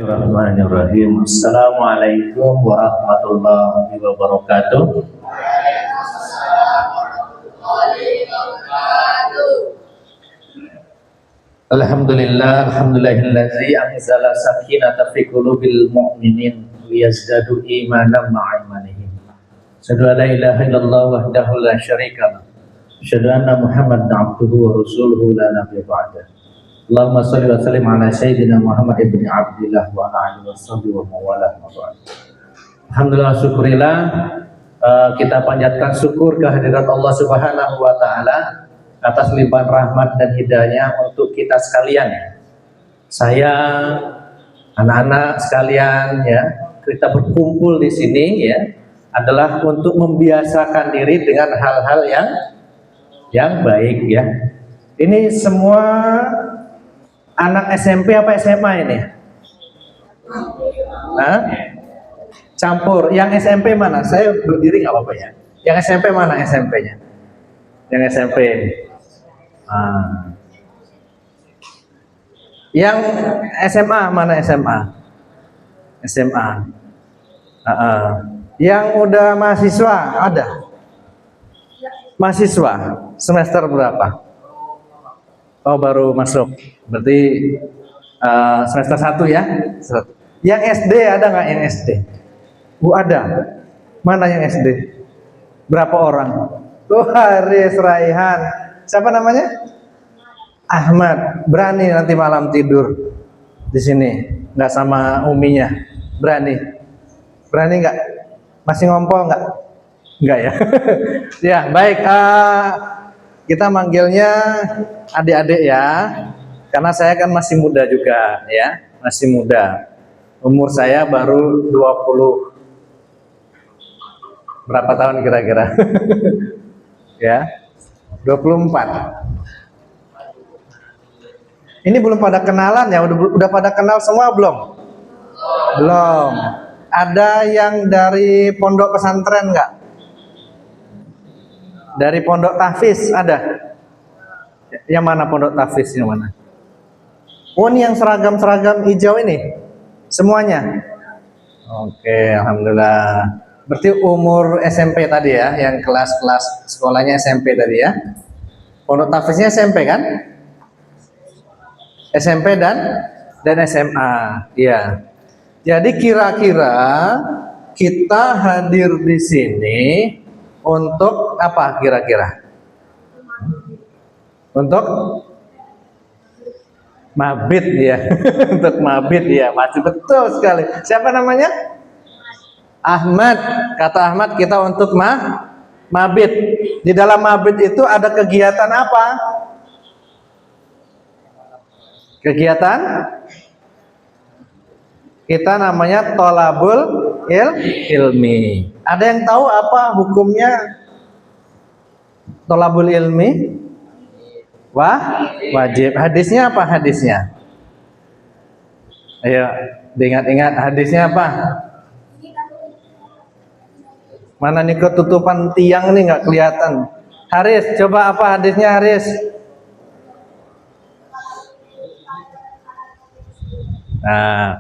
Bismillahirrahmanirrahim. Assalamualaikum warahmatullahi wabarakatuh. Alhamdulillahillazi anzala sakinata fi qulubil mu'minin liyazdadu imanan ma'a imanihim. Asyhadu an la ilaha illallah wahdahu la syarika lah. Asyhadu anna Muhammadan abduhu wa rasuluhu la nabiyya ba'dah. Allahumma shalli wa sallim ala sayyidina Muhammad ibn Abdillah wa ala alihi washabihi wa mawalah. Alhamdulillah, syukurillah, kita panjatkan syukur kehadirat Allah Subhanahu wa taala atas limpahan rahmat dan hidayah untuk kita sekalian. Saya, anak-anak sekalian ya, kita berkumpul di sini ya adalah untuk membiasakan diri dengan hal-hal yang baik ya. Ini semua anak SMP apa SMA ini? Hah? Campur. Yang SMP mana? Saya berdiri nggak apa-apa ya. Yang SMP mana SMP-nya? Yang SMP. Yang SMA mana SMA? SMA. Yang udah mahasiswa ada? Mahasiswa semester berapa? Oh, baru masuk. Berarti semester 1 ya. Yang SD ada nggak yang SD? Ada. Mana yang SD? Berapa orang? Haris, Raihan. Siapa namanya? Ahmad. Berani nanti malam tidur di sini, nggak sama uminya. Berani? Berani nggak? Masih ngompol nggak? Nggak ya? Ya, baik. Kita manggilnya adik-adik ya, karena saya kan masih muda juga ya, masih muda. Umur saya baru 20. Berapa tahun kira-kira? Ya, 24. Ini belum pada kenalan ya, udah pada kenal semua belum? Belum. Ada yang dari pondok pesantren nggak? Dari pondok tahfiz ada? Yang mana pondok tahfiz yang mana? Oh, ini yang seragam-seragam hijau ini? Semuanya? Oke, alhamdulillah. Berarti umur SMP tadi ya, yang kelas-kelas sekolahnya SMP tadi ya. Pondok tahfiznya SMP kan? SMP dan SMA. Iya. Jadi kira-kira kita hadir di sini untuk apa kira-kira? Untuk mabit ya. Untuk mabit ya, masih betul sekali. Siapa namanya? Ahmad. Kata Ahmad kita untuk mabit. Di dalam mabit itu ada kegiatan apa? Kegiatan kita namanya tolabul ilmi. Ada yang tahu apa hukumnya tolabul ilmi? Wajib. Hadisnya apa hadisnya? Ayo diingat-ingat hadisnya apa? Mana nih ketutupan tiang nih nggak kelihatan. Haris, coba apa hadisnya Haris? Nah,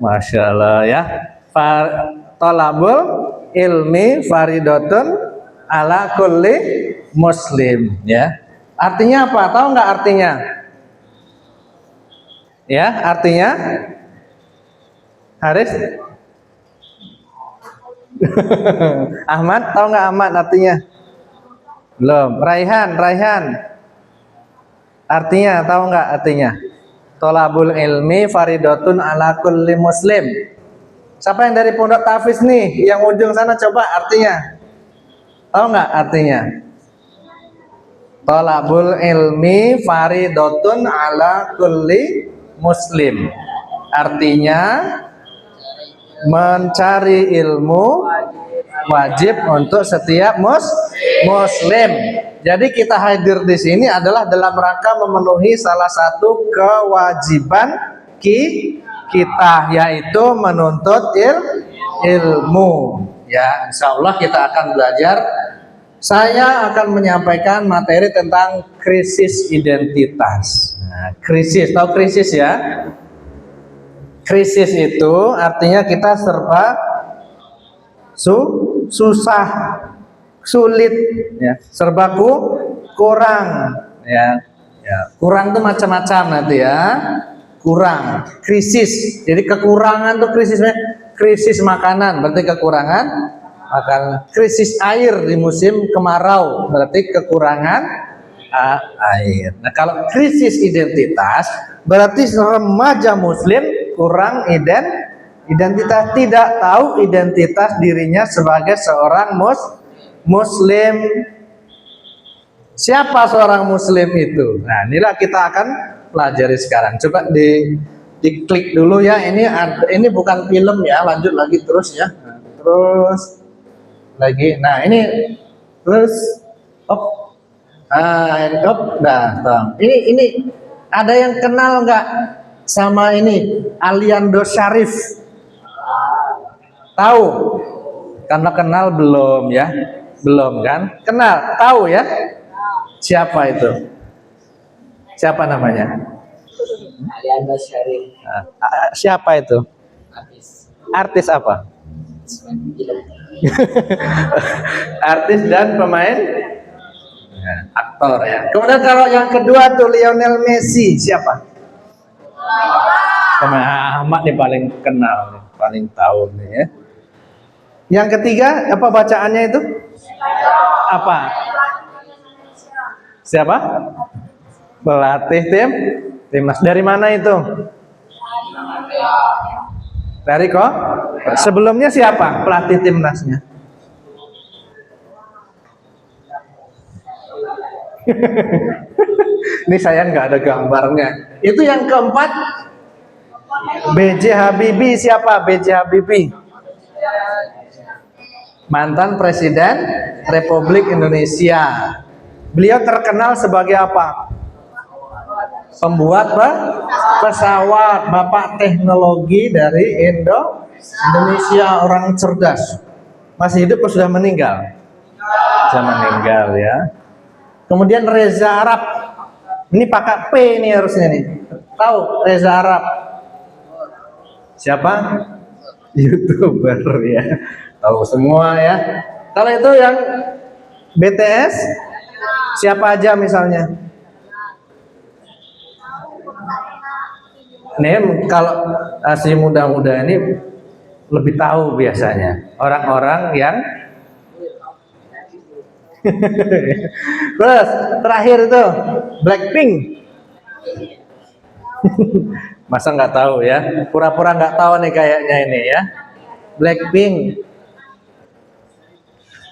Masya Allah ya. Tolabul ilmi faridotun ala kulli muslim ya. Artinya apa? Tahu nggak artinya? Ya, artinya Haris? Ahmad, tahu nggak Ahmad artinya? Belum. Raihan. Artinya tahu nggak artinya? Tolabul ilmi faridotun ala kulli muslim. Siapa yang dari pondok tahfiz nih? Yang ujung sana coba artinya. Tahu nggak artinya? Tolabul ilmi faridotun ala kulli muslim. Artinya mencari ilmu wajib untuk setiap muslim. Jadi kita hadir di sini adalah dalam rangka memenuhi salah satu kewajiban kita, yaitu menuntut ilmu. Ya, insya Allah kita akan belajar. Saya akan menyampaikan materi tentang krisis identitas. Nah, krisis, tahu krisis ya? Krisis itu artinya kita serba susah, sulit, ya, serba kurang, ya. Ya, kurang tuh macam-macam nanti ya. Kurang, krisis. Jadi kekurangan tuh krisisnya, krisis makanan berarti kekurangan makanan. Krisis air di musim kemarau berarti kekurangan air. Nah, kalau krisis identitas berarti remaja muslim kurang identitas, tidak tahu identitas dirinya sebagai seorang muslim. Siapa seorang muslim itu? Nah, inilah kita akan pelajari sekarang. Coba diklik dulu ya. Ini bukan film ya. Lanjut lagi terus ya. Terus lagi. Nah, ini terus op. Nah, ini ada yang kenal nggak sama ini Aliando Syarif? Tahu? Karena kenal belum ya? Belum kan? Kenal, tahu ya? Siapa itu? Siapa namanya? Aliando Syarif. Siapa itu? Artis apa? Artis dan pemain? Aktor ya. Kemudian kalau yang kedua tuh Lionel Messi, siapa? Ahmad nih paling kenal, paling tahu nih ya. Yang ketiga apa bacaannya itu? Apa? Siapa? Pelatih timnas. Dari mana itu? Dari kok? Sebelumnya siapa pelatih timnasnya? Ini saya nggak ada gambarnya. Itu yang keempat B.J. Habibie. Siapa B.J. Habibie? Mantan Presiden Republik Indonesia. Beliau terkenal sebagai apa? Pembuat pesawat, bapak teknologi dari Indonesia, orang cerdas. Masih hidup atau sudah meninggal? Sudah meninggal ya. Kemudian Reza Arab. Ini pakai P nih harusnya nih. Tahu Reza Arab? Siapa? YouTuber ya. Tahu semua ya. Kalau itu yang BTS, siapa aja misalnya? Nih kalau si muda-muda ini lebih tahu biasanya. Orang-orang yang terus terakhir itu Blackpink. Masa nggak tahu ya? Pura-pura nggak tahu nih kayaknya ini ya. Blackpink.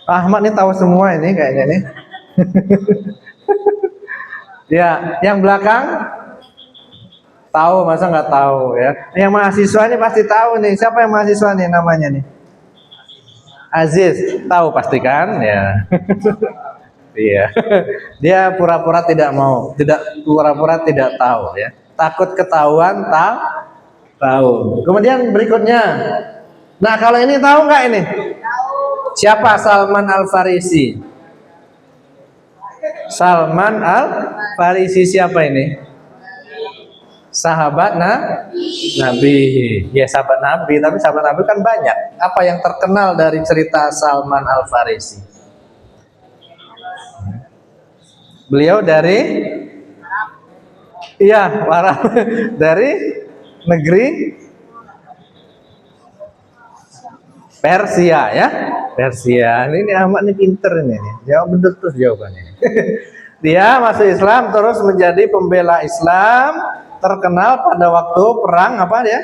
Ahmad nih tahu semua ini kayaknya nih. Ya, yang belakang tahu, masa nggak tahu ya? Yang mahasiswa ini pasti tahu nih. Siapa yang mahasiswa nih namanya nih? Aziz, tahu pastikan ya. Iya. Dia pura-pura tidak mau, pura-pura tidak tahu ya. Takut ketahuan, tahu. Kemudian berikutnya. Nah, kalau ini tahu nggak ini? Siapa Salman Al-Farisi? Salman Al-Farisi siapa ini? Sahabat Nabi. Ya, sahabat Nabi, tapi sahabat Nabi kan banyak. Apa yang terkenal dari cerita Salman Al-Farisi? Beliau dari dari negeri Persia ya. Persia. Ini Ahmad ini pinter ini. Jawab betul terus jawabannya. Dia masuk Islam terus menjadi pembela Islam, terkenal pada waktu perang apa dia?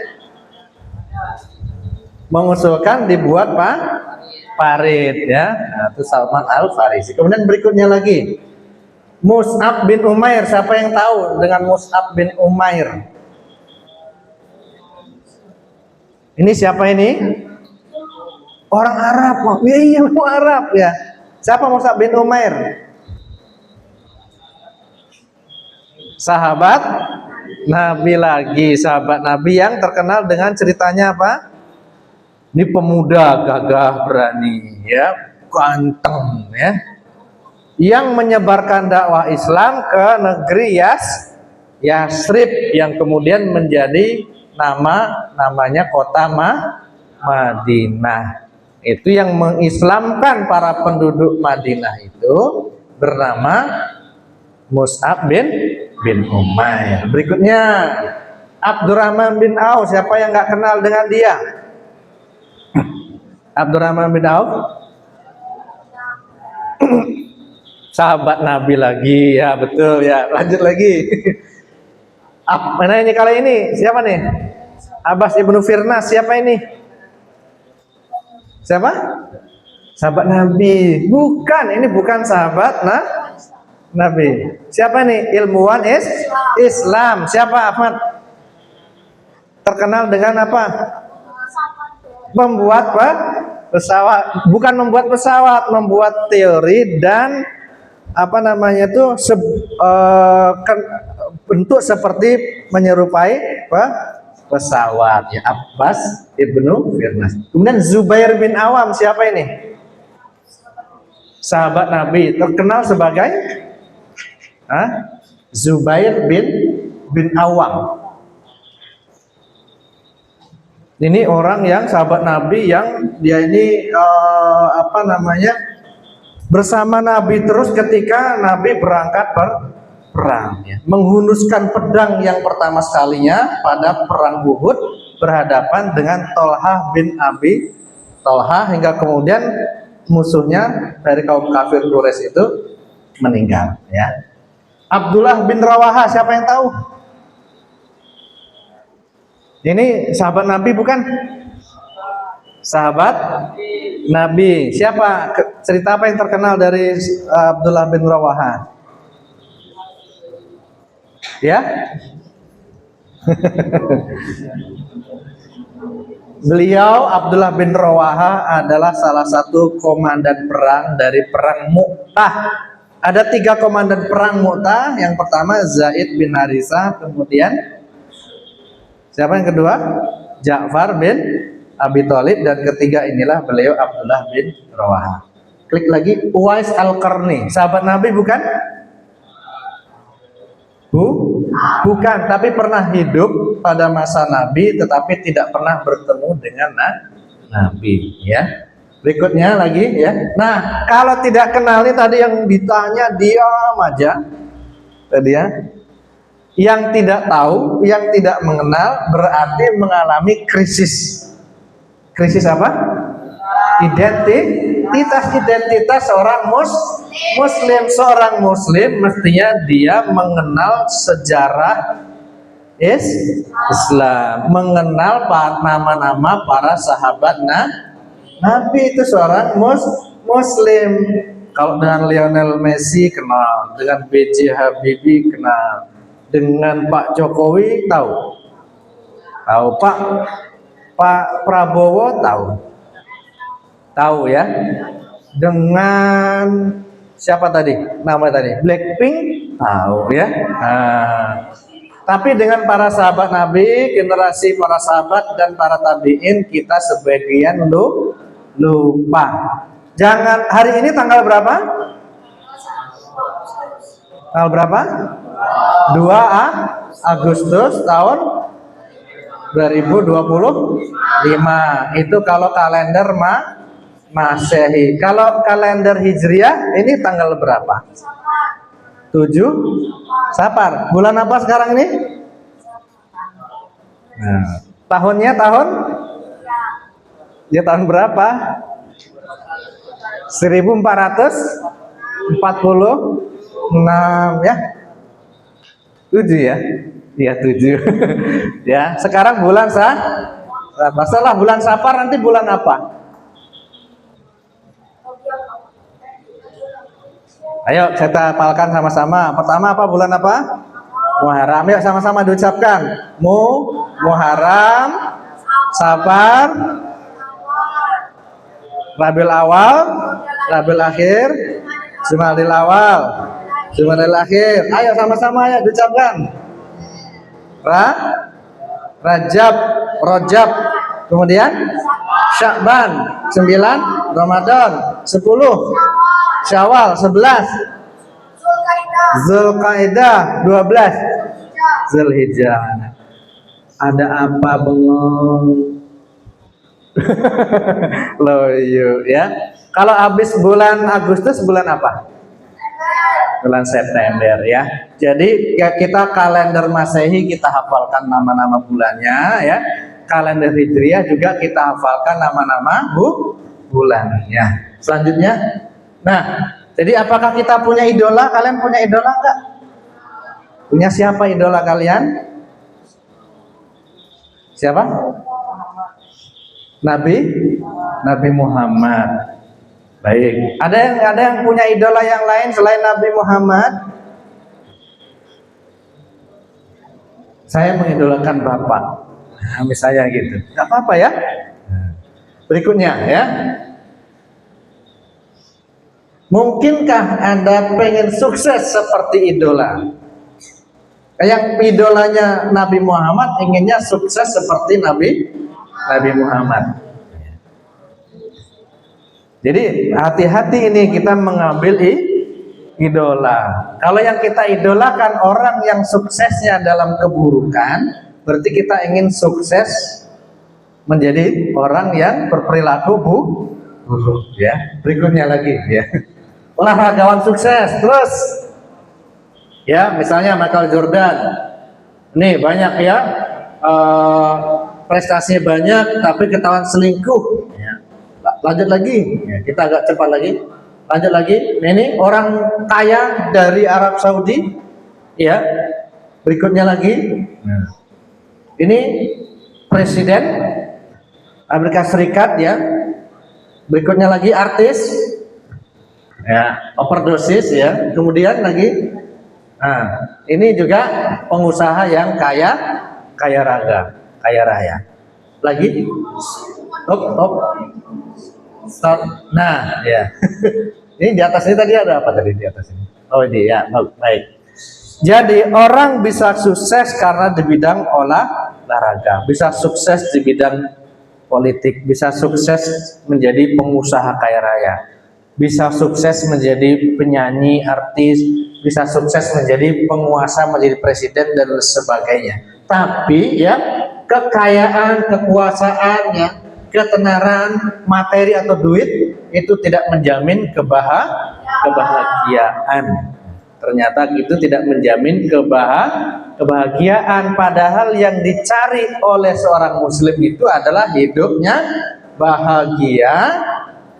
Mengusulkan dibuat parit ya. Nah, itu Salman Al-Farisi. Kemudian berikutnya lagi Mus'ab bin Umair. Siapa yang tahu dengan Mus'ab bin Umair? Ini siapa ini? Orang Arab. Iya, orang Arab ya. Siapa Mus'ab bin Umair? Sahabat Nabi lagi, sahabat Nabi yang terkenal dengan ceritanya apa? Ini pemuda gagah berani ya, ganteng ya. Yang menyebarkan dakwah Islam ke negeri Yasrib yang kemudian menjadi namanya kota Madinah. Itu yang mengislamkan para penduduk Madinah itu bernama Mus'ab bin Umair. Berikutnya Abdurrahman bin Auf. Siapa yang nggak kenal dengan dia? Abdurrahman bin Auf sahabat Nabi lagi, ya betul ya. Lanjut lagi. Mana ini kali ini? Siapa nih? Abbas ibnu Firnas. Siapa ini? Siapa? Sahabat Nabi. Bukan, ini bukan sahabat Nabi. Siapa nih? Ilmuwan Islam. Siapa Ahmad? Terkenal dengan apa? Membuat pesawat. Bukan membuat pesawat, membuat teori dan apa namanya itu bentuk seperti menyerupai pesawat, ya. Abbas ibnu Firnas. Kemudian Zubair bin Awam. Siapa ini? Sahabat Nabi, terkenal sebagai Zubair bin Awam. Ini orang yang sahabat Nabi yang dia ini apa namanya, bersama Nabi terus ketika Nabi berangkat perang, ya. Menghunuskan pedang yang pertama sekalinya pada perang Uhud berhadapan dengan Tolhah bin Abi Tolhah, hingga kemudian musuhnya dari kaum kafir Quraisy itu meninggal, ya. Abdullah bin Rawaha. Siapa yang tahu? Ini sahabat Nabi bukan? Sahabat Nabi. Siapa? Cerita apa yang terkenal dari Abdullah bin Rawaha? Ya? Beliau Abdullah bin Rawaha adalah salah satu komandan perang dari perang Mu'tah. Ada 3 komandan perang Mu'tah. Yang pertama Zaid bin Harisah, kemudian siapa yang kedua? Ja'far bin Abi Thalib, dan ketiga inilah beliau Abdullah bin Rawaha. Klik lagi. Uwais Al-Qarni. Sahabat Nabi bukan? Bukan, tapi pernah hidup pada masa Nabi tetapi tidak pernah bertemu dengan Nabi, ya. Berikutnya lagi, ya. Nah, kalau tidak kenal nih tadi yang ditanya diam aja. Tadi, ya. Yang tidak tahu, yang tidak mengenal berarti mengalami krisis. Krisis apa? Identitas seorang muslim. Seorang muslim mestinya dia mengenal sejarah Islam, mengenal nama-nama para sahabat Nabi. Itu seorang muslim. Kalau dengan Lionel Messi kenal, dengan B.J. Habibie kenal, dengan Pak Jokowi tahu, Pak Prabowo tahu, ya. Dengan siapa tadi? Nama tadi Blackpink tahu, ya. Tapi dengan para sahabat Nabi, generasi para sahabat dan para tabiin, kita sebagian lupa. Jangan. Hari ini tanggal berapa? Tanggal berapa? 2 Agustus tahun 2025. Itu kalau kalender Masehi. Kalau kalender Hijriah ini tanggal berapa? 7 Safar. Bulan apa sekarang ini? Nah, tahunnya tahun? Ya, tahun berapa? 1446, ya. 7, ya. Ya, 7. Ya, sekarang bulan masalah bulan Safar, nanti bulan apa? Ayo kita hafalkan sama-sama. Pertama apa? Bulan apa? Muharram. Yuk sama-sama diucapkan. Muharram, Safar, Rabiul Awal, Rabiul Akhir, Jumadil Awal, Jumadil Akhir. Ayo sama-sama ya diucapkan. Rajab, kemudian Sya'ban, 9 Ramadan, 10 Syawal, 11 Zulkaidah, 12 Zulhijjah. Ada apa bengong? Loyo ya. Kalau habis bulan Agustus bulan apa? Bulan September ya. Jadi ya kita kalender Masehi kita hafalkan nama-nama bulannya ya. Kalender Hijriah juga kita hafalkan nama-nama bulannya. Selanjutnya, nah, jadi apakah kita punya idola? Kalian punya idola enggak? Punya siapa idola kalian? Siapa? Nabi Muhammad. Baik. Ada yang punya idola yang lain selain Nabi Muhammad? Saya mengidolakan Bapak. Nah, misalnya gitu. Gak apa-apa ya. Berikutnya ya. Mungkinkah Anda pengen sukses seperti idola? Yang idolanya Nabi Muhammad inginnya sukses seperti Nabi Muhammad. Jadi hati-hati ini kita mengambil idola. Kalau yang kita idolakan orang yang suksesnya dalam keburukan, berarti kita ingin sukses menjadi orang yang berperilaku buruk ya. Berikutnya lagi ya. Olahragawan sukses terus. Ya, misalnya Michael Jordan. Nih banyak ya. Prestasinya banyak tapi ketahuan selingkuh ya. Lanjut lagi ya, kita agak cepat lagi. Lanjut lagi. Ini orang kaya dari Arab Saudi ya. Berikutnya lagi. Ini presiden Amerika Serikat ya. Berikutnya lagi artis ya, overdosis ya. Kemudian lagi ini juga pengusaha yang kaya raya. Lagi stop. Nah, ya. Ini di atas ini tadi ada apa tadi di atas ini? Oh, ini ya. Baik. Jadi orang bisa sukses karena di bidang olahraga, bisa sukses di bidang politik, bisa sukses menjadi pengusaha kaya raya, bisa sukses menjadi penyanyi, artis, bisa sukses menjadi penguasa, menjadi presiden dan sebagainya. Tapi ya kekayaan, kekuasaannya, ketenaran, materi atau duit itu tidak menjamin kebahagiaan. Ternyata itu tidak menjamin kebahagiaan. Padahal yang dicari oleh seorang muslim itu adalah hidupnya bahagia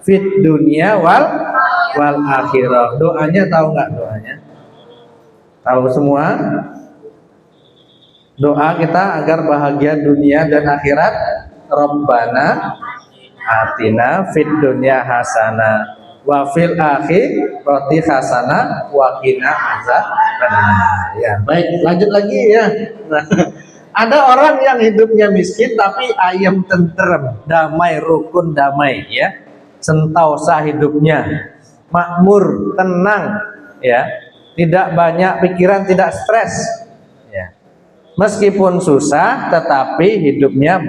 fit dunia wal akhirah. Doanya tahu nggak doanya? Tahu semua? Doa kita agar bahagia dunia dan akhirat. Rabbana atina fid dunya hasanah wa fil akhirati hasanah wa qina azabannar. Ya, baik, lanjut lagi ya. Nah, ada orang yang hidupnya miskin tapi ayam tentrem, damai, rukun damai ya. Sentosa hidupnya, makmur, tenang ya. Tidak banyak pikiran, tidak stres. Meskipun susah, tetapi hidupnya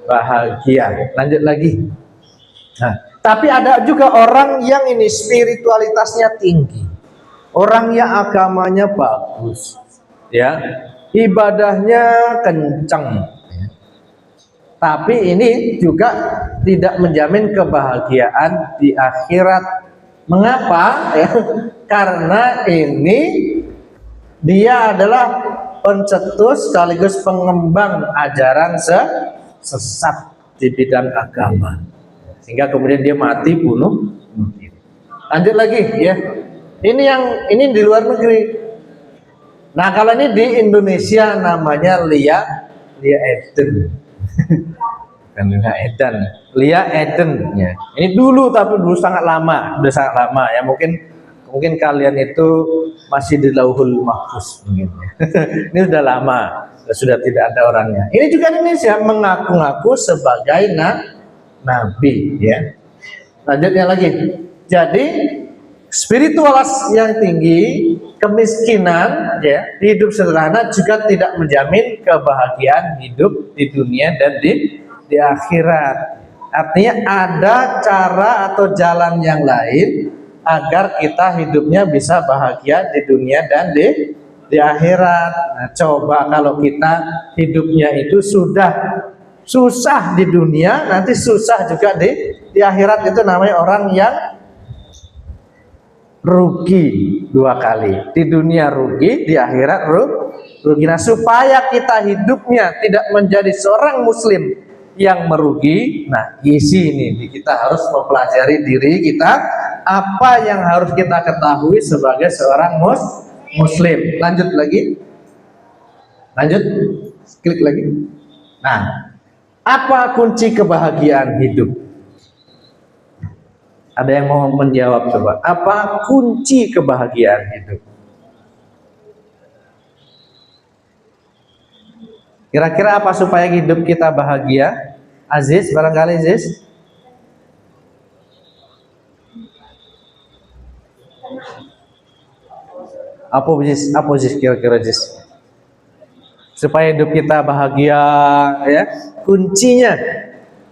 bahagia. Lanjut lagi. Nah, tapi ada juga orang yang ini spiritualitasnya tinggi, orang yang agamanya bagus, ya, ibadahnya kencang. Tapi ini juga tidak menjamin kebahagiaan di akhirat. Mengapa? Ya, karena ini dia adalah pencetus sekaligus pengembang ajaran sesat di bidang agama, sehingga kemudian dia mati bunuh diri. Lanjut lagi ya. Ini di luar negeri. Nah, kalau ini di Indonesia namanya Lia Eden. Kan Lia Eden ya. Ini dulu tapi dulu sangat lama, udah sangat lama ya. Mungkin kalian itu masih di Lauhul Mahfuz mungkin ya. Ini sudah lama, sudah tidak ada orangnya. Ini juga Indonesia mengaku-ngaku sebagai nabi ya. Lanjutnya lagi. Jadi spiritualitas yang tinggi, kemiskinan ya, hidup sederhana juga tidak menjamin kebahagiaan hidup di dunia dan di akhirat. Artinya ada cara atau jalan yang lain agar kita hidupnya bisa bahagia di dunia dan di di akhirat. Nah, coba kalau kita hidupnya itu sudah susah di dunia, nanti susah juga di akhirat, itu namanya orang yang rugi dua kali. Di dunia rugi, di akhirat rugi. Nah, supaya kita hidupnya tidak menjadi seorang muslim yang merugi, nah isi ini kita harus mempelajari diri kita, apa yang harus kita ketahui sebagai seorang muslim. Lanjut lagi, lanjut, klik lagi. Nah, apa kunci kebahagiaan hidup? Ada yang mau menjawab coba? Apa kunci kebahagiaan hidup? Kira-kira apa supaya hidup kita bahagia? Aziz, barangkali Aziz? Apa Aziz kira-kira Aziz? Supaya hidup kita bahagia, ya. Kuncinya,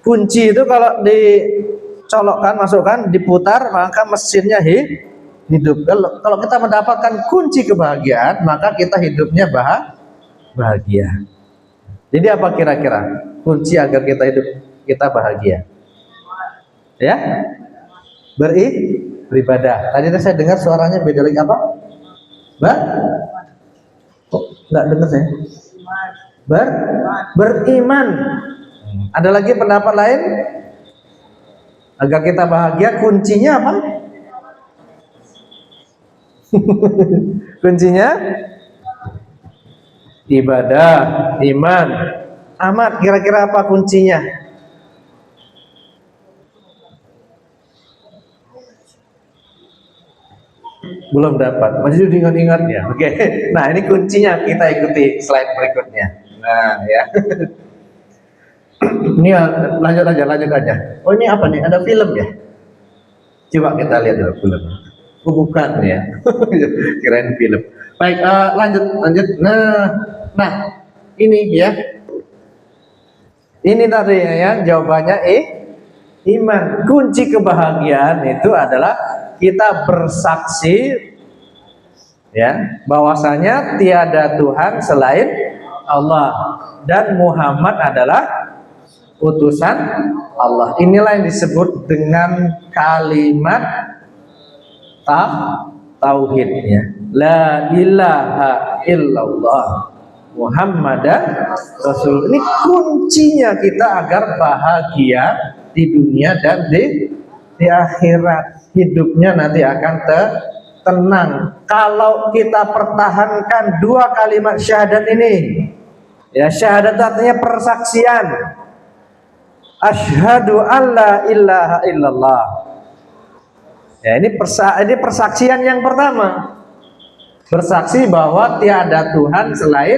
kunci itu kalau dicolokkan, masukkan, diputar, maka mesinnya hidup. Kalau kita mendapatkan kunci kebahagiaan, maka kita hidupnya bahagia. Jadi apa kira-kira kunci agar kita bahagia? Ya, beribadah. Tadi saya dengar suaranya beda lagi, apa? Kok nggak dengar saya? Beriman. Ada lagi pendapat lain? Agar kita bahagia, kuncinya apa? Kuncinya ibadah, iman. Ahmad, kira-kira apa kuncinya? Belum dapat, masih ingat-ingat ya. Oke. Nah, ini kuncinya, kita ikuti slide berikutnya. Nah, ya. Ini lanjut aja. Oh, ini apa nih? Ada film ya? Coba kita lihat dulu film. Oh, bukan ya. Kirain film. Baik, lanjut. Nah, ini ya. Ini tadi ya, jawabannya iman. Kunci kebahagiaan itu adalah kita bersaksi ya, bahwasanya tiada Tuhan selain Allah dan Muhammad adalah utusan Allah. Inilah yang disebut dengan kalimat tauhid ya. La ilaha illallah Muhammadan Rasul. Ini kuncinya kita agar bahagia di dunia dan di akhirat. Hidupnya nanti akan tenang kalau kita pertahankan dua kalimat syahadat ini. Ya, syahadat artinya persaksian. Asyhadu alla ilaha illallah. Ya, ini persaksian yang pertama. Bersaksi bahwa tiada Tuhan selain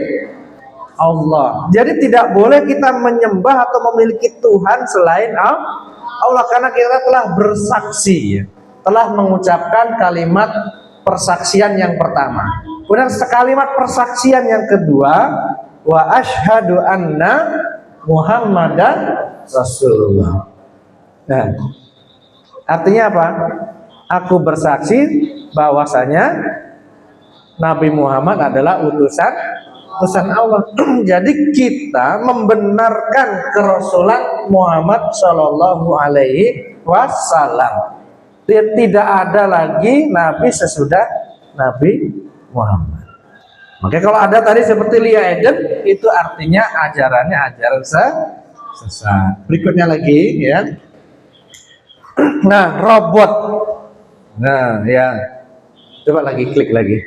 Allah. Jadi tidak boleh kita menyembah atau memiliki Tuhan selain Allah, karena kita telah bersaksi, telah mengucapkan kalimat persaksian yang pertama. Kemudian kalimat persaksian yang kedua, wa asyhadu anna Muhammadan Rasulullah. Nah, artinya apa? Aku bersaksi bahwasanya Nabi Muhammad adalah utusan Allah. Jadi kita membenarkan kerasulan Muhammad Shallallahu Alaihi Wasallam. Tidak ada lagi Nabi sesudah Nabi Muhammad. Makanya kalau ada tadi seperti Lia Eden, itu artinya ajarannya ajaran sesat. Berikutnya lagi ya. Nah, robot. Nah, ya. Coba lagi, klik lagi.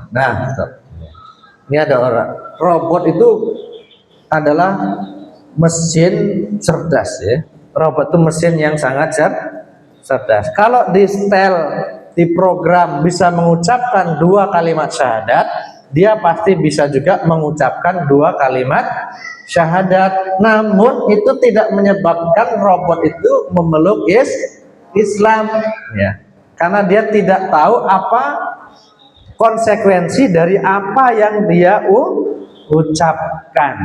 Nah, ini ada orang. Robot itu adalah mesin cerdas ya. Robot itu mesin yang sangat cerdas. Kalau di setel, di program bisa mengucapkan dua kalimat syahadat, dia pasti bisa juga mengucapkan dua kalimat syahadat. Namun itu tidak menyebabkan robot itu memeluk Islam ya. Karena dia tidak tahu apa konsekuensi dari apa yang dia ucapkan.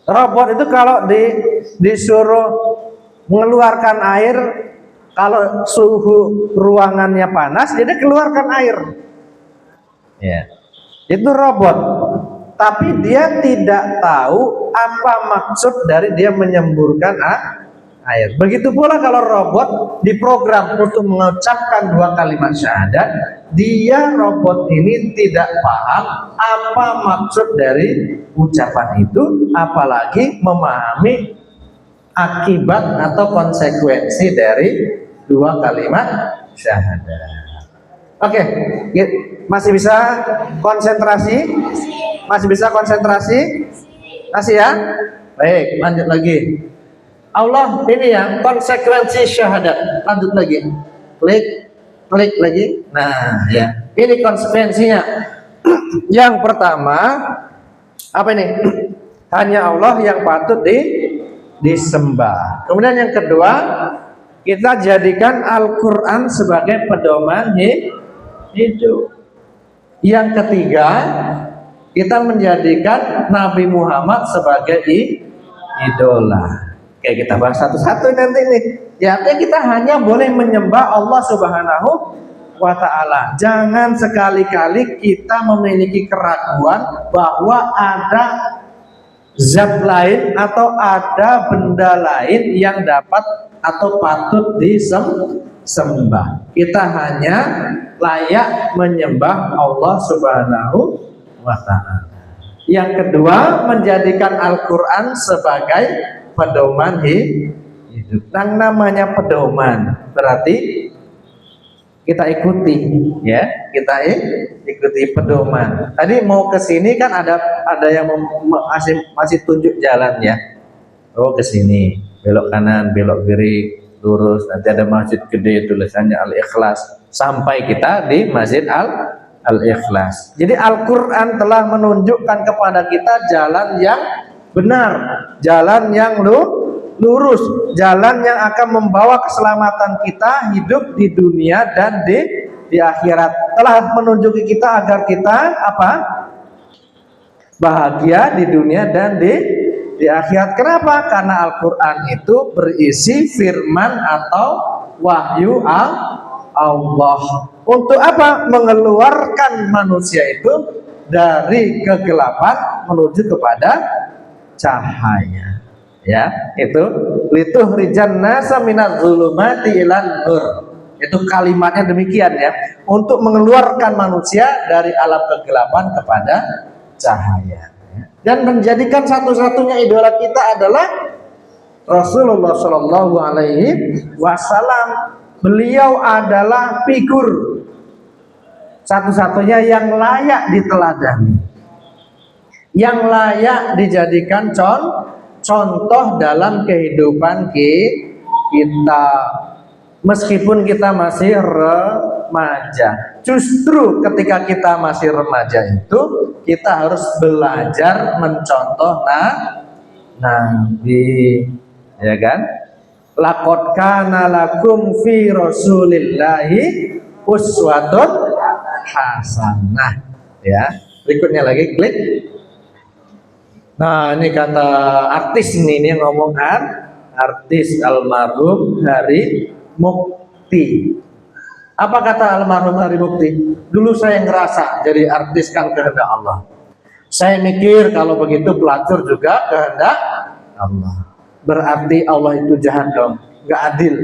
Robot itu kalau disuruh mengeluarkan air, kalau suhu ruangannya panas, dia keluarkan air. Ya. Itu robot. Tapi dia tidak tahu apa maksud dari dia menyemburkan air. Begitu pula kalau robot diprogram untuk mengucapkan 2 kalimat syahadat, dia robot ini tidak paham apa maksud dari ucapan itu, apalagi memahami akibat atau konsekuensi dari 2 kalimat syahadat. Oke, masih bisa konsentrasi? Masih bisa konsentrasi? Masih ya? Baik, lanjut lagi. Allah ini ya, konsekuensi syahadat. Lanjut lagi. Klik lagi. Nah, ya. Ini konsekuensinya. Yang pertama, apa ini? Hanya Allah yang patut disembah. Kemudian yang kedua, kita jadikan Al-Quran sebagai pedoman hidup. Yang ketiga, kita menjadikan Nabi Muhammad sebagai idola. Oke, kita bahas satu-satu nanti nih. Ya, artinya kita hanya boleh menyembah Allah Subhanahu wa ta'ala. Jangan sekali-kali kita memiliki keraguan bahwa ada zat lain atau ada benda lain yang dapat atau patut disembah. Kita hanya layak menyembah Allah Subhanahu wa ta'ala. Yang kedua, menjadikan Al-Quran sebagai pedoman hidup. Yang namanya pedoman berarti kita ikuti, ya, kita ikuti pedoman. Tadi mau ke sini kan ada yang masih tunjuk jalan ya. Oh, ke sini, belok kanan, belok kiri, lurus. Nanti ada masjid gede tulisannya Al-Ikhlas. Sampai kita di Masjid Al-Ikhlas. Jadi Al-Quran telah menunjukkan kepada kita jalan yang benar, jalan yang lurus, jalan yang akan membawa keselamatan kita hidup di dunia dan di akhirat. Telah menunjuki kita agar kita apa? Bahagia di dunia dan di akhirat. Kenapa? Karena Al-Quran itu berisi firman atau wahyu Allah. Untuk apa? Mengeluarkan manusia itu dari kegelapan menuju kepada cahaya. Ya, itu litukhrijan nasa minadz zulumati ilan nur. Itu kalimatnya demikian ya, untuk mengeluarkan manusia dari alam kegelapan kepada cahaya. Dan menjadikan satu-satunya idola kita adalah Rasulullah Shallallahu Alaihi Wasallam. Beliau adalah figur satu-satunya yang layak diteladani, yang layak dijadikan contoh dalam kehidupan kita, meskipun kita masih remaja. Justru ketika kita masih remaja itu kita harus belajar mencontoh Nabi, ya kan? Laqad kana lakum fi Rasulillahi uswatun hasanah. Ya, berikutnya lagi klik. Nah, ini kata artis ini yang ngomong artis almarhum Hari Mukti. Apa kata almarhum Hari Mukti? Dulu saya ngerasa jadi artis kan kehendak Allah. Saya mikir kalau begitu pelacur juga kehendak Allah. Berarti Allah itu jahat dong, nggak adil.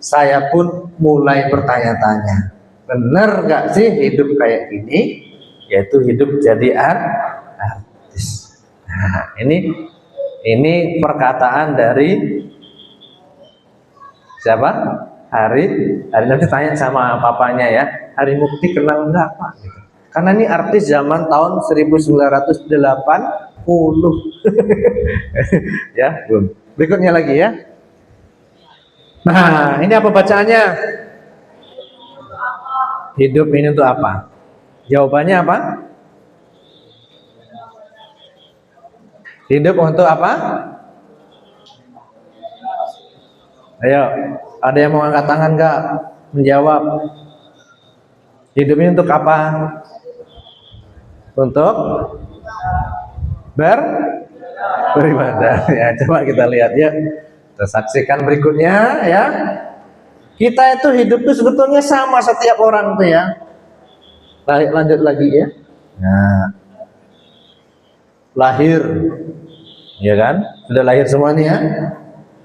Saya pun mulai bertanya-tanya, bener nggak sih hidup kayak gini? Yaitu hidup jadi artis. Nah, ini perkataan dari siapa? Hari nanti tanya sama papanya ya. Hari Mukti kenal nggak Pak? Gitu. Karena ini artis zaman tahun 1980. Ya, belum. Berikutnya lagi ya. Nah, ini apa bacaannya? Hidup ini untuk apa? Jawabannya apa? Hidup untuk apa? Ayo, ada yang mau angkat tangan nggak? Menjawab. Hidup ini untuk apa? Untuk beribadah. Ya, coba kita lihat ya. Kita saksikan berikutnya ya. Kita itu hidup itu sebetulnya sama setiap orang tuh ya. Lanjut lagi ya. Nah, lahir, ya kan? Sudah lahir semuanya ya.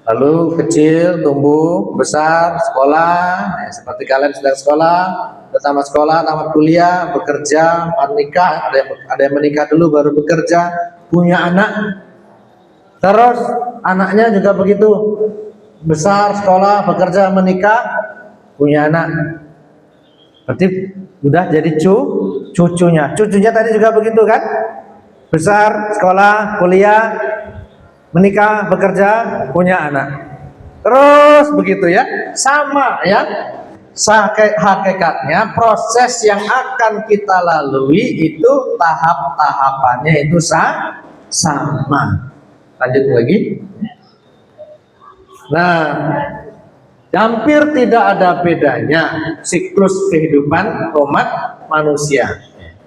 Lalu kecil, tumbuh, besar, sekolah, ya, seperti kalian sedang sekolah, tamat sekolah, tamat kuliah, bekerja, menikah, ada yang menikah dulu baru bekerja, punya anak, terus anaknya juga begitu, besar, sekolah, bekerja, menikah, punya anak, berarti udah jadi cucunya tadi juga begitu kan, besar, sekolah, kuliah, menikah, bekerja, punya anak, terus begitu ya, sama ya. Hakikatnya proses yang akan kita lalui itu tahap-tahapannya itu sama. Lanjut lagi. Nah, hampir tidak ada bedanya siklus kehidupan umat manusia.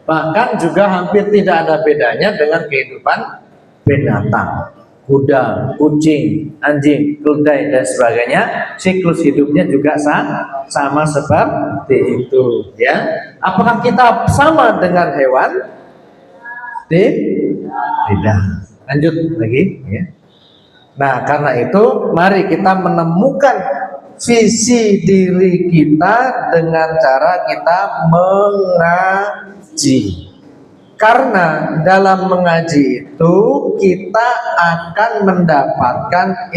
Bahkan juga hampir tidak ada bedanya dengan kehidupan binatang. Kuda, kucing, anjing, keledai dan sebagainya, siklus hidupnya juga sama seperti itu ya. Apakah kita sama dengan hewan? Tidak. Lanjut lagi ya. Nah, karena itu mari kita menemukan visi diri kita dengan cara kita mengaji. Karena dalam mengaji itu kita akan mendapatkan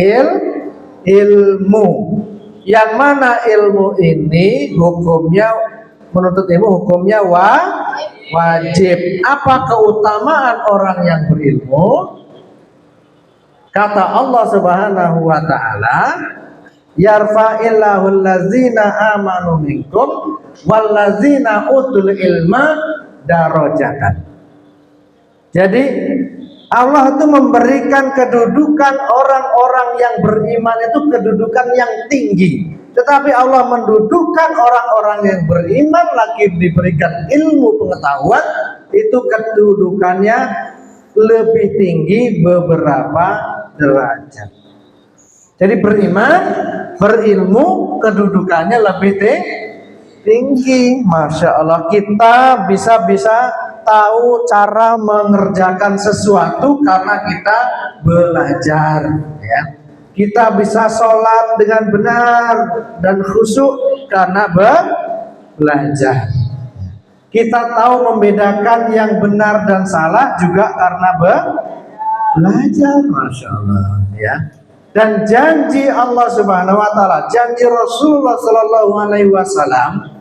ilmu. Yang mana ilmu ini hukumnya, menuntut ilmu hukumnya wajib. Apa keutamaan orang yang berilmu? Kata Allah Subhanahu wa taala, yarfa'illahu allazina amanu minkum wallazina utul ilma darajatan. Jadi Allah itu memberikan kedudukan orang-orang yang beriman itu kedudukan yang tinggi. Tetapi Allah mendudukkan orang-orang yang beriman lagi diberikan ilmu pengetahuan itu kedudukannya lebih tinggi beberapa derajat. Jadi beriman, berilmu kedudukannya lebih tinggi. Masya Allah, kita bisa tahu cara mengerjakan sesuatu karena kita belajar ya. Kita bisa sholat dengan benar dan khusyuk karena belajar. Kita tahu membedakan yang benar dan salah juga karena belajar. Masya Allah ya. Dan janji Allah Subhanahu wa taala, janji Rasulullah sallallahu alaihi wasallam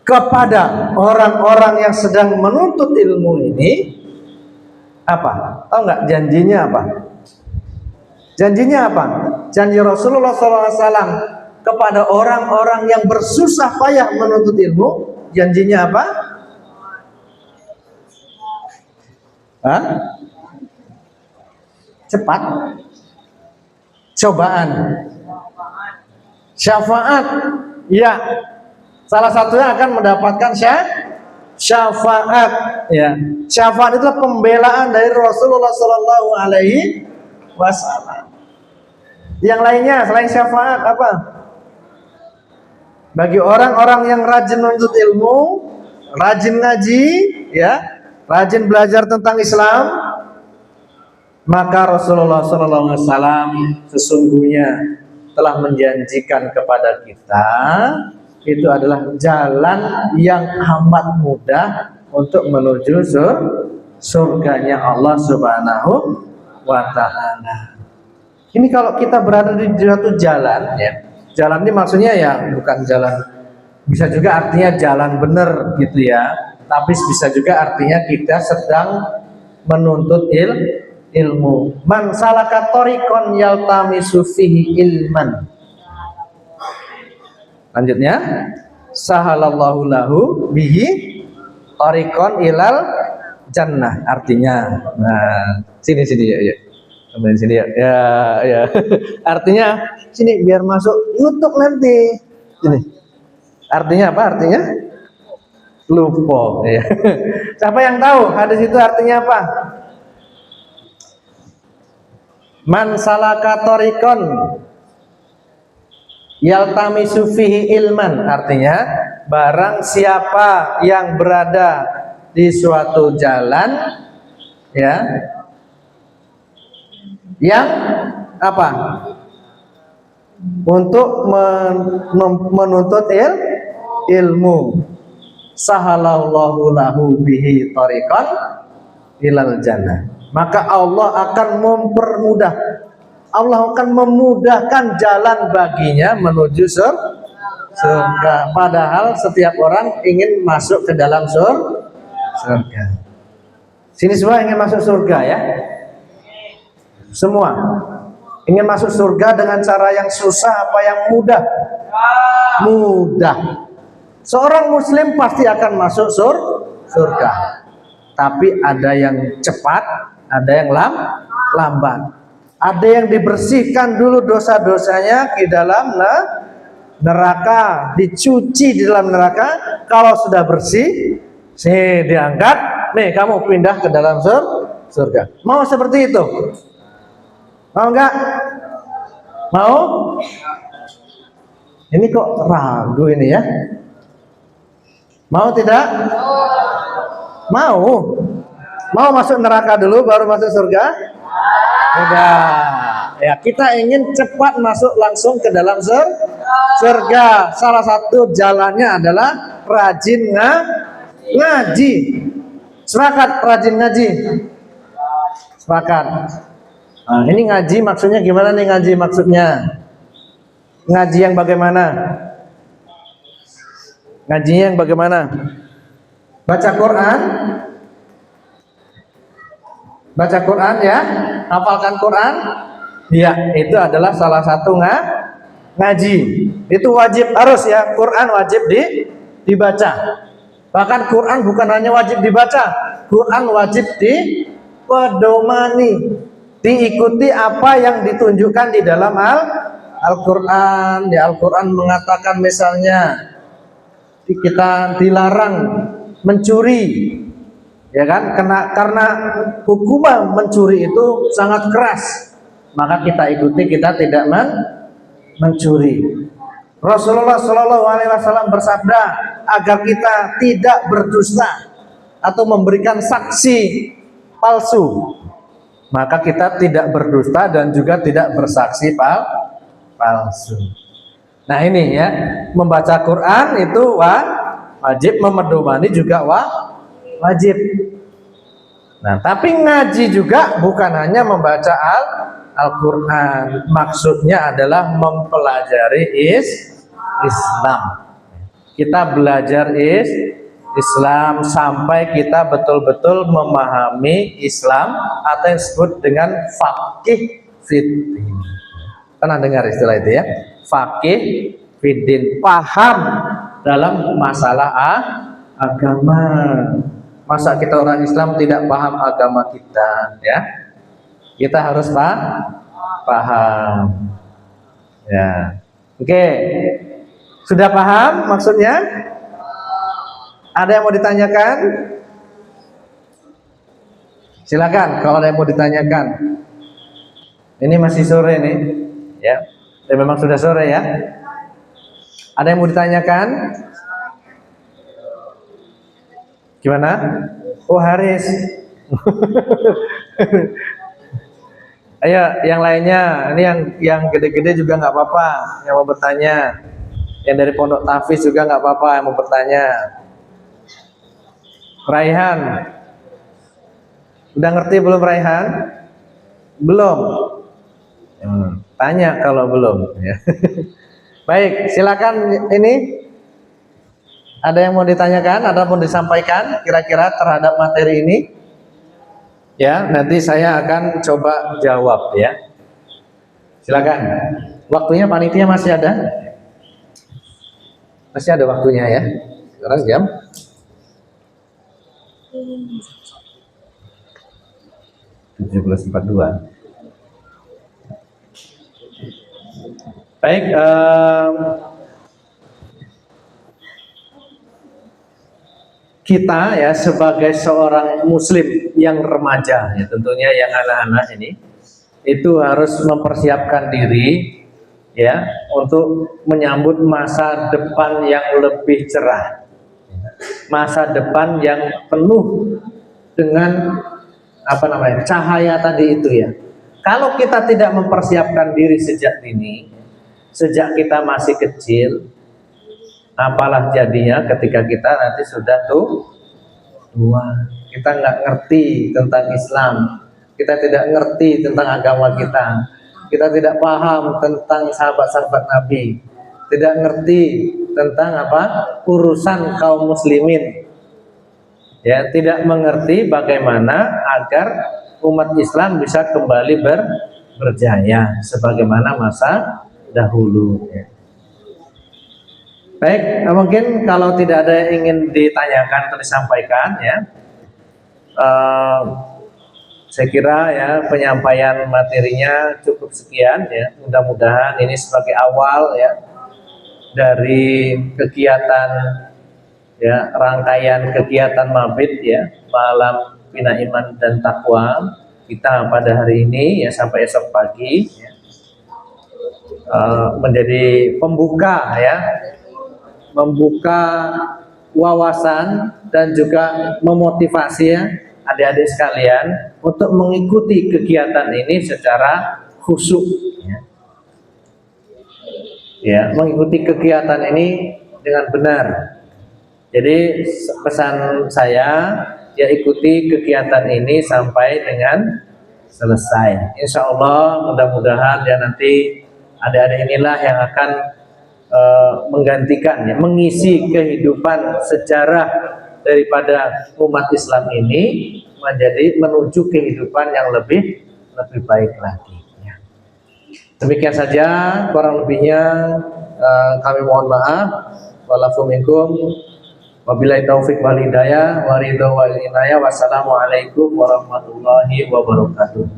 kepada orang-orang yang sedang menuntut ilmu ini apa? Tahu nggak janjinya apa? Janjinya apa? Janji Rasulullah SAW kepada orang-orang yang bersusah payah menuntut ilmu, janjinya apa? Hah? Cepat. Cobaan. Syafaat. Ya. Salah satunya akan mendapatkan syafaat ya. Syafaat itu pembelaan dari Rasulullah Sallallahu Alaihi Wasallam. Yang lainnya selain syafaat apa? Bagi orang-orang yang rajin menuntut ilmu, rajin ngaji, ya, rajin belajar tentang Islam, maka Rasulullah Sallallahu Alaihi Wasallam sesungguhnya telah menjanjikan kepada kita itu adalah jalan yang amat mudah untuk menuju surganya Allah Subhanahu wa taala. Ini kalau kita berada di suatu jalan ya. Jalan ini maksudnya ya bukan jalan, bisa juga artinya jalan benar gitu ya. Tapi bisa juga artinya kita sedang menuntut ilmu. Man salaka tariqan yaltamisu fihi ilman. Lanjutnya, sahalallahu lahu bihi tariqan ilal jannah. Artinya, nah, sini ya. Kemudian sini ya. Artinya sini biar masuk YouTube nanti. Sini. Artinya apa? Artinya lupa ya. Siapa yang tahu hadis itu artinya apa? Man salaka tariqan yaltamisu fihi ilman, artinya barang siapa yang berada di suatu jalan, ya, yang apa? Untuk menuntut ilmu, sahalallahu lahu bihi thariqan ilal jannah, maka Allah akan mempermudah, Allah akan memudahkan jalan baginya menuju surga. Padahal setiap orang ingin masuk ke dalam surga. Sini semua ingin masuk surga ya? Semua ingin masuk surga dengan cara yang susah apa yang mudah? Mudah. Seorang muslim pasti akan masuk surga. Tapi ada yang cepat, ada yang lambat. Ada yang dibersihkan dulu dosa-dosanya di dalam neraka, dicuci di dalam neraka. Kalau sudah bersih, diangkat, nih kamu pindah ke dalam surga. Mau seperti itu? Mau enggak? Mau? Ini kok ragu ini ya? Mau tidak? Mau? Mau masuk neraka dulu baru masuk surga? Enggak. Ya, kita ingin cepat masuk langsung ke dalam surga. Salah satu jalannya adalah rajin ngaji. Sepakat rajin ngaji? Sepakat. Nah, ini ngaji maksudnya gimana nih ngaji maksudnya? Ngaji yang bagaimana? Ngajinya yang bagaimana? Baca Quran? Baca Quran ya? Hafalkan Quran? Ya, itu adalah salah satu ngaji. Itu wajib harus ya, Quran wajib dibaca. Bahkan Quran bukan hanya wajib dibaca, Quran wajib dipedomani, diikuti apa yang ditunjukkan di dalam Al-Quran. Di Al-Quran mengatakan misalnya kita dilarang mencuri, ya kan? Karena hukuman mencuri itu sangat keras, maka kita ikuti, kita tidak mencuri. Rasulullah Shallallahu Alaihi Wasallam bersabda agar kita tidak berdusta atau memberikan saksi palsu, maka kita tidak berdusta dan juga tidak bersaksi palsu. Nah ini ya, membaca Quran itu wajib, memedomani juga wajib. Nah tapi ngaji juga bukan hanya membaca Al-Quran, maksudnya adalah mempelajari Islam. Kita belajar Islam sampai kita betul-betul memahami Islam atau yang disebut dengan faqih fiddin. Pernah dengar istilah itu ya? Faqih fiddin, paham dalam masalah agama. Masa kita orang Islam tidak paham agama kita ya? Kita harus paham. Ya. Oke. Sudah paham maksudnya? Ada yang mau ditanyakan? Silakan kalau ada yang mau ditanyakan. Ini masih sore nih, ya. Dan memang sudah sore ya. Ada yang mau ditanyakan? Gimana? Oh Haris. Ayo, yang lainnya, ini yang gede-gede juga nggak apa-apa, yang mau bertanya. Yang dari Pondok Tafiz juga nggak apa-apa yang mau bertanya. Raihan, udah ngerti belum Raihan? Belum? Tanya kalau belum. Ya. Baik, silakan ini. Ada yang mau ditanyakan, ada pun disampaikan kira-kira terhadap materi ini? Ya, nanti saya akan coba jawab ya. Silakan. Waktunya panitia masih ada? Masih ada waktunya ya. Sekarang jam 17.42. Baik, kita ya sebagai seorang muslim yang remaja ya, tentunya yang anak-anak ini itu harus mempersiapkan diri ya, untuk menyambut masa depan yang lebih cerah, masa depan yang penuh dengan cahaya tadi itu ya. Kalau kita tidak mempersiapkan diri sejak dini, sejak kita masih kecil, apalah jadinya ketika kita nanti sudah tua. Kita nggak ngerti tentang Islam, kita tidak ngerti tentang agama kita tidak paham tentang sahabat-sahabat Nabi, tidak ngerti tentang urusan kaum muslimin, ya, tidak mengerti bagaimana agar umat Islam bisa kembali berjaya sebagaimana masa dahulu, ya. Baik, mungkin kalau tidak ada yang ingin ditanyakan atau disampaikan, ya, saya kira ya penyampaian materinya cukup sekian, ya. Mudah-mudahan ini sebagai awal ya dari kegiatan, ya, rangkaian kegiatan mabit, ya, malam bina iman dan takwa kita pada hari ini, ya, sampai esok pagi, ya, menjadi pembuka, ya, membuka wawasan dan juga memotivasi, ya, adik-adik sekalian untuk mengikuti kegiatan ini secara khusyuk, ya. Ya, mengikuti kegiatan ini dengan benar. Jadi pesan saya, ya, ikuti kegiatan ini sampai dengan selesai. Insya Allah mudah-mudahan ya nanti adik-adik inilah yang akan menggantikan, ya, mengisi kehidupan sejarah daripada umat Islam ini menuju kehidupan yang lebih baik lagi, ya. Demikian saja, kurang lebihnya kami mohon maaf. Walafu minkum, wabillahi taufik wal hidayah, wa ridho wal inayah. Wassalamualaikum warahmatullahi wabarakatuh.